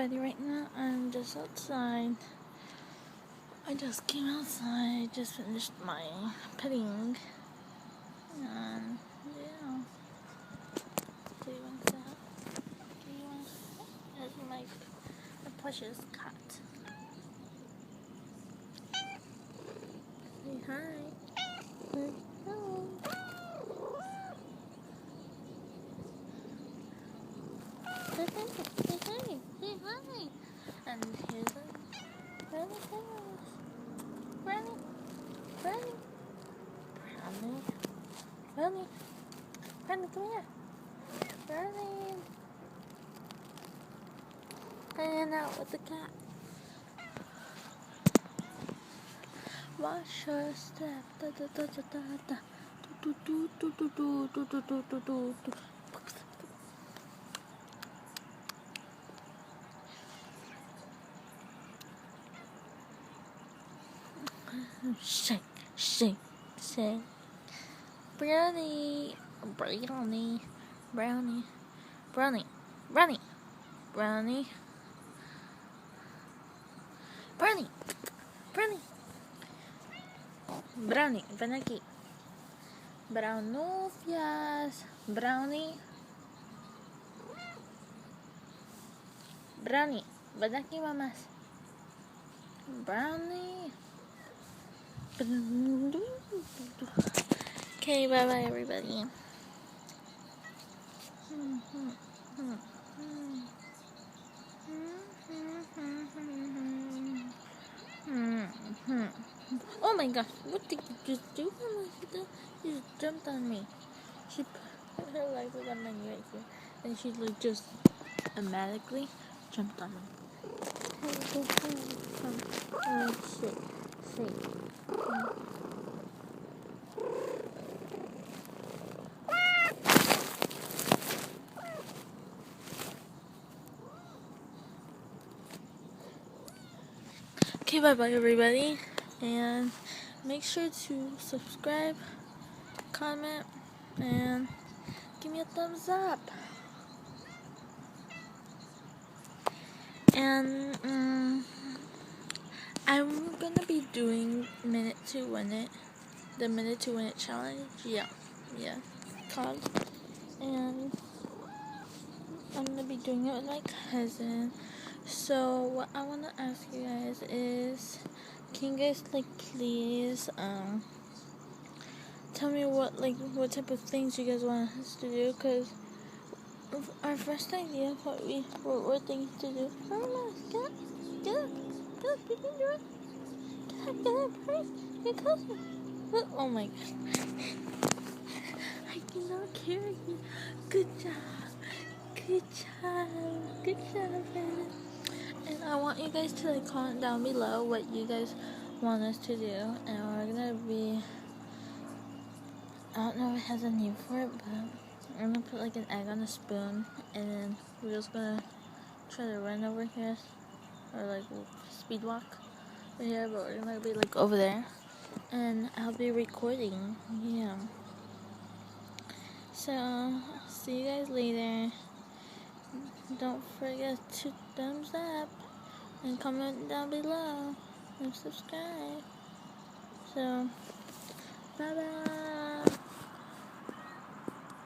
everybody, right now I'm just outside. I just came outside, just finished my petting, and yeah. Do you want that? Do you want that? That's my precious cat. Say hi. Say hello. Say hi. Say hi. Say hi. And here's a Brownie House. Brownie. Brownie. Brownie. Brownie. Brownie, come here. Brownie. Hanging out with the cat. Watch her step. Da da da da da da. Do do do do do do do do do do do. Shake, shake, shake. Brownie, brownie, brownie, brownie, brownie, brownie, brownie, brownie, brownie, ven aquí. Brownovias, brownie, brownie, ven aquí, mamás. Brownie. Okay, bye bye everybody. Oh my gosh, what did you just do? She just jumped on me. She put her legs on my knee right here, and she like just automatically jumped on me. Shake. Okay, bye bye everybody, and make sure to subscribe, comment, and give me a thumbs up. And I'm gonna be doing the minute to win it challenge. Yeah, called. And I'm gonna be doing it with my cousin. So what I wanna ask you guys is, can you guys please tell me what type of things you guys want us to do? Cause our first idea of what we're thinking to do. Oh my God, get up, you can do it. Get up, hurry, get closer. Oh my God, I cannot carry you. Good job, man. And I want you guys to comment down below what you guys want us to do, and we're gonna be, I don't know if it has a name for it, but I'm gonna put an egg on a spoon, and then we're just gonna try to run over here, or speed walk over here, but we're gonna be over there, and I'll be recording. Yeah. So see you guys later. Don't forget to thumbs up and comment down below and subscribe. So bye bye.